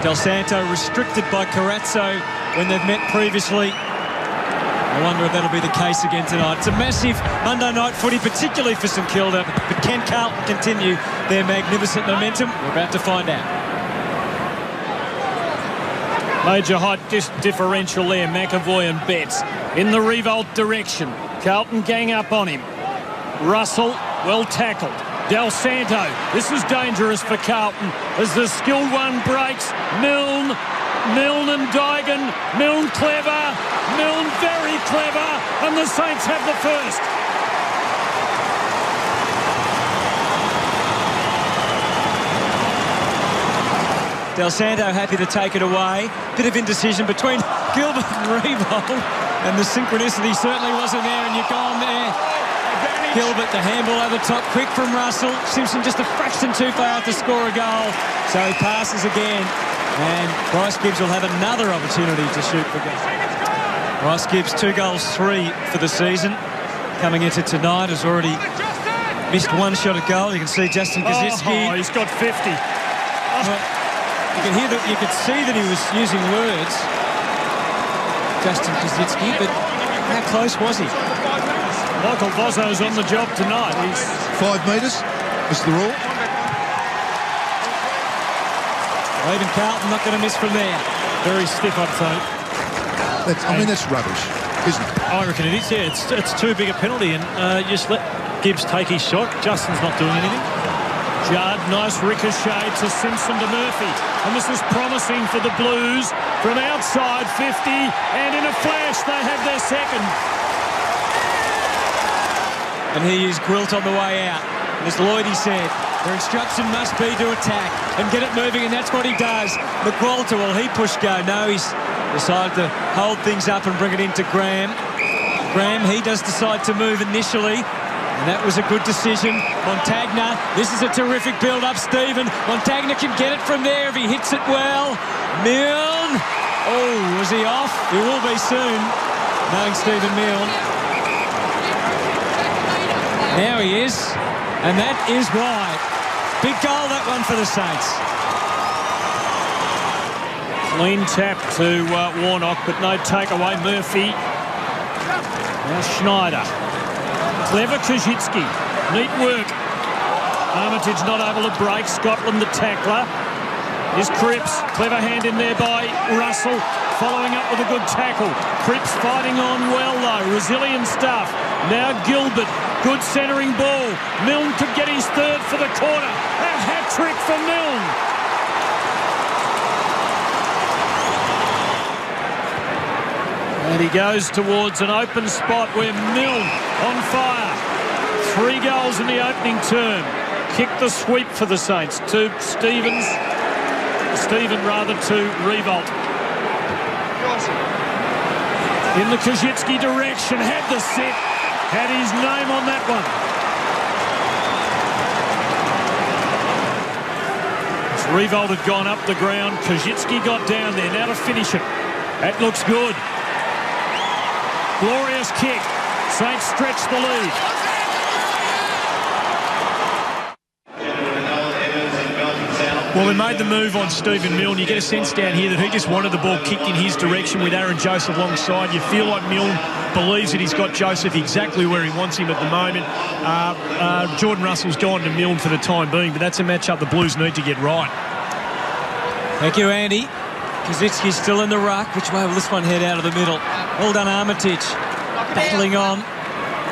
Del Santo restricted by Carazzo when they've met previously. I wonder if that'll be the case again tonight. It's a massive Monday night footy, particularly for St Kilda. But can Carlton continue their magnificent momentum? We're about to find out. Major height differential there, McAvoy and Betts. In the revolt direction. Carlton gang up on him. Russell, well tackled. Del Santo, this is dangerous for Carlton as the skilled one breaks. Milne and Dygan. Milne clever. Milne very clever. And the Saints have the first. Del Santo happy to take it away. Bit of indecision between Gilbert and Revolt. And the synchronicity certainly wasn't there, and you've gone there. Gilbert, the handball over the top, quick from Russell. Simpson just a fraction too far out to score a goal. So he passes again. And Bryce Gibbs will have another opportunity to shoot for goal. Bryce Gibbs, 2 goals, 3 for the season. Coming into tonight, has already missed 1 shot at goal. You can see Justin Kazitsky. Oh, he's got 50. Well, you can hear that. You could see that he was using words, Justin Kazitsky, but how close was he? Michael Vozzo's on the job tonight. He's 5 metres is the rule. Well, even Carlton not going to miss from there. Very stiff, I'd say. I mean, that's rubbish, isn't it? I reckon it is, yeah. It's too big a penalty, and just let Gibbs take his shot. Justin's not doing anything. Judd, nice ricochet to Simpson to Murphy. And this is promising for the Blues from outside 50. And in a flash, they have their second. And he is Gwilt on the way out. And as Lloydie said, their instruction must be to attack and get it moving, and that's what he does. McWalter, well, he pushed go. No, he's decided to hold things up and bring it into Graham. Graham, he does decide to move initially, and that was a good decision. Montagna, this is a terrific build-up, Stephen. Montagna can get it from there if he hits it well. Milne. Oh, was he off? He will be soon, knowing Stephen Milne. Now he is, and that is wide. Big goal, that one, for the Saints. Clean tap to Warnock, but no takeaway. Murphy. Now Schneider. Clever Kazitsky. Neat work. Armitage not able to break. Scotland the tackler. Here's Cripps. Clever hand in there by Russell. Following up with a good tackle. Cripps fighting on well, though. Resilient stuff. Now Gilbert. Good centering ball. Milne could get his third for the corner. A hat-trick for Milne. And he goes towards an open spot where Milne on fire. 3 goals in the opening term. Kick the sweep for the Saints to Stephen to Revolt. In the Kazitsky direction, had the set. Had his name on that one. As Revolt had gone up the ground, Kazitsky got down there. Now to finish it. That looks good. Glorious kick. Saints stretch the lead. Well, they made the move on Stephen Milne. You get a sense down here that he just wanted the ball kicked in his direction with Aaron Joseph alongside. You feel like Milne believes that he's got Joseph exactly where he wants him at the moment. Jordan Russell's gone to Milne for the time being, but that's a matchup the Blues need to get right. Thank you, Andy. Kazitsky's still in the ruck. Which way will this one head out of the middle? Well done, Armitage. Battling on.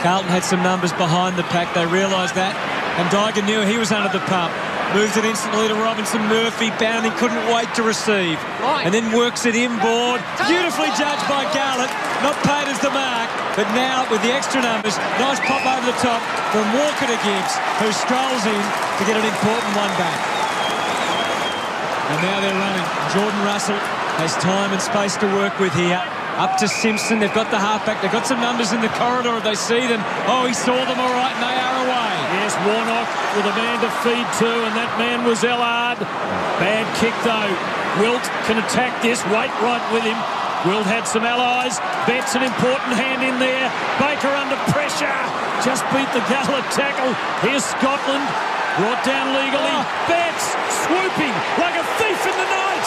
Carlton had some numbers behind the pack. They realised that. And Dygan knew he was under the pump. Moves it instantly to Robinson. Murphy bounding, couldn't wait to receive. And then works it inboard. Beautifully judged by Garlett. Not paid as the mark. But now, with the extra numbers, nice pop over the top from Walker to Gibbs, who strolls in to get an important one back. And now they're running. Jordan Russell has time and space to work with here. Up to Simpson. They've got the halfback. They've got some numbers in the corridor if they see them. Oh, he saw them all right, and they are away. Yes, Warnock with a man to feed to, and that man was Ellard. Bad kick, though. Wilt can attack this. Wait right with him. Wilt had some allies. Betts an important hand in there. Baker under pressure. Just beat the Gallagher tackle. Here's Scotland. Brought down legally. Betts swooping like a thief in the night.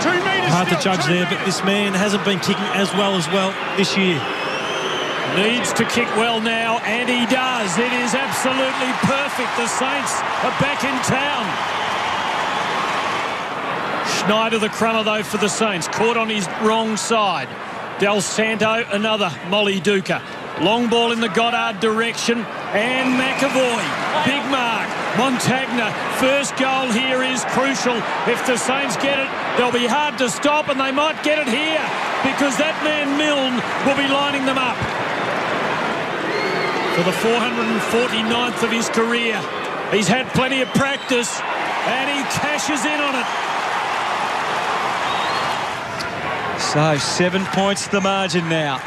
2 metres Hard to still, judge 2 there, but metres. this man hasn't been kicking as well this year. Needs to kick well now, and he does. It is absolutely perfect. The Saints are back in town. Schneider, the crunner, though, for the Saints. Caught on his wrong side. Del Santo, another Molly Duker. Long ball in the Goddard direction. And McAvoy, big mark. Montagna, first goal here is crucial. If the Saints get it, they'll be hard to stop, and they might get it here because that man Milne will be lining them up for the 449th of his career. He's had plenty of practice, and he cashes in on it. So 7 points the margin now.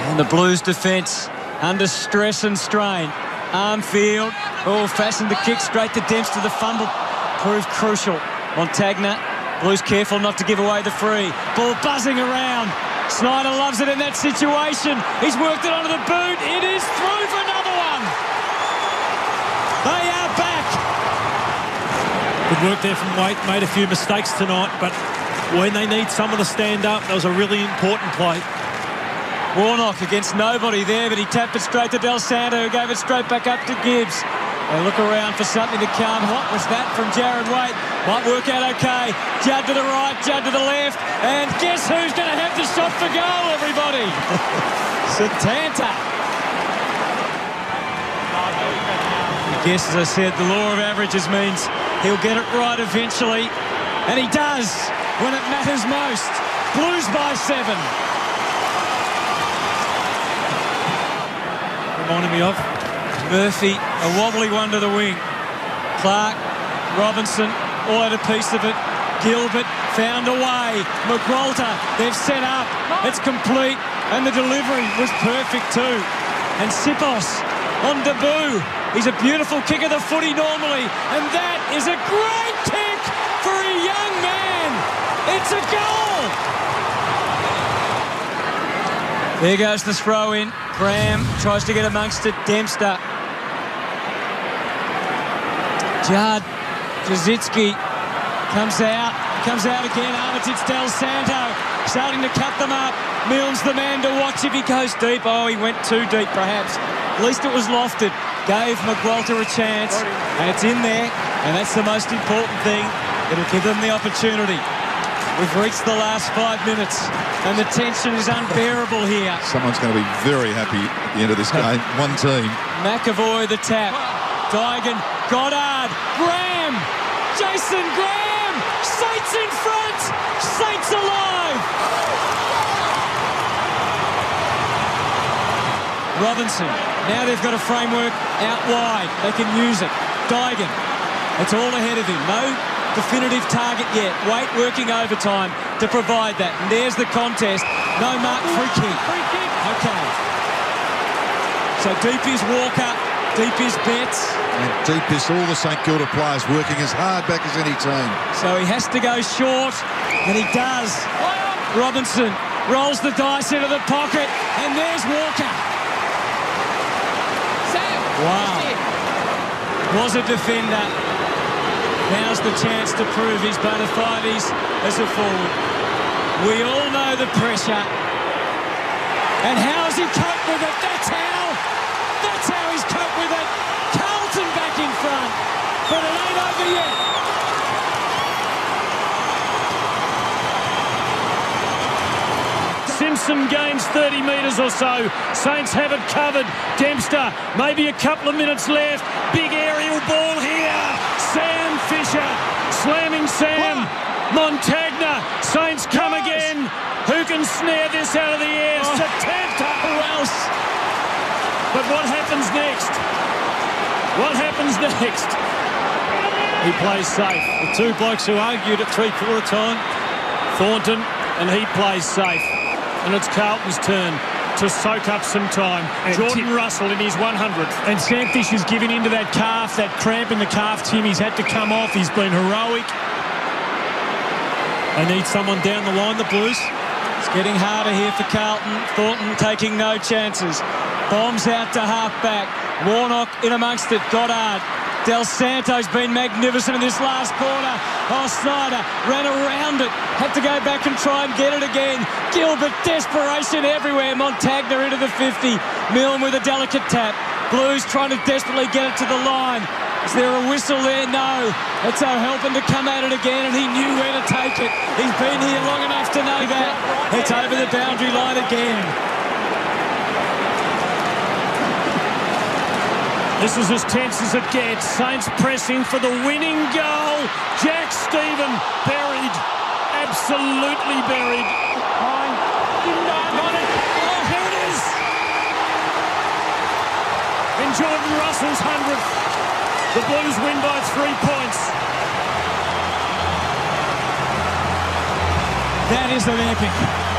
And the Blues defence under stress and strain. Armfield, fastened the kick straight to Dempster. The fumble proved crucial. Montagna, Blues careful not to give away the free. Ball buzzing around. Snyder loves it in that situation. He's worked it onto the boot. It is through for another one. They are back. Good work there from Waite. Made a few mistakes tonight, but when they need someone to stand up, that was a really important play. Warnock against nobody there, but he tapped it straight to Del Santo, who gave it straight back up to Gibbs. They look around for something to come. What was that from Jarran Waite? Might work out okay. Judd to the right, Judd to the left. And guess who's going to have the shot for goal, everybody? Satanta. I guess, as I said, the law of averages means he'll get it right eventually. And he does when it matters most. Blues by 7. Reminding me of Murphy, a wobbly one to the wing. Clark, Robinson, all had a piece of it. Gilbert found a way. McWalter, they've set up. It's complete. And the delivery was perfect too. And Sipos on debut. He's a beautiful kick of the footy normally. And that is a great kick for a young man. It's a goal. There goes the throw in. Graham tries to get amongst it. Dempster. Judd. Jazitsky comes out again. Armitage, Del Santo starting to cut them up. Milne's the man to watch if he goes deep. Oh, he went too deep perhaps. At least it was lofted. Gave McWalter a chance, and it's in there, and that's the most important thing. It'll give them the opportunity. We've reached the last 5 minutes, and the tension is unbearable here. Someone's going to be very happy at the end of this game. One team. McAvoy the tap. Digan, Goddard, Graham, Jason Graham, Saints in front, Saints alive. Robinson, now they've got a framework out wide, they can use it. Digan, it's all ahead of him, no definitive target yet. Waite working overtime to provide that, and there's the contest. No mark, free kick. Okay. So deep is Walker, deep is Betts. And deep is all the St Kilda players working as hard back as any team. So he has to go short, and he does. Robinson rolls the dice into the pocket, and there's Walker. Wow. Was a defender. Now's the chance to prove his bona fides as a forward. We all know the pressure. And how's he coped with it? That's how he's coped with it. Carlton back in front. But it ain't over yet. Simpson gains 30 metres or so. Saints have it covered. Dempster, maybe a couple of minutes left. Big aerial ball here. Sam Fisher, slamming Sam. Montagna, Saints come again. Who can snare this out of the air? Satanta. Who else? But what happens next? What happens next? He plays safe. the two blokes who argued at three-quarter time. Thornton, and he plays safe. And it's Carlton's turn to soak up some time. And Jordan Russell in his 100th. And Sam Fisher's giving into that calf, that cramp in the calf, Tim. He's had to come off. He's been heroic. They need someone down the line, the Blues. It's getting harder here for Carlton. Thornton taking no chances. Bombs out to half-back. Warnock in amongst it. Goddard Del Santo's been magnificent in this last quarter. Oh, Snyder ran around it. Had to go back and try and get it again. Gilbert, desperation everywhere. Montagna into the 50. Milne with a delicate tap. Blues trying to desperately get it to the line. Is there a whistle there? No. It's O'Helpin to come at it again, and he knew where to take it. He's been here long enough to know that. It's over the boundary line again. This is as tense as it gets. Saints pressing for the winning goal. Jack Stephen buried. Absolutely buried. Oh, here it is. In Jordan Russell's 100th. The Blues win by 3 points. That is an epic.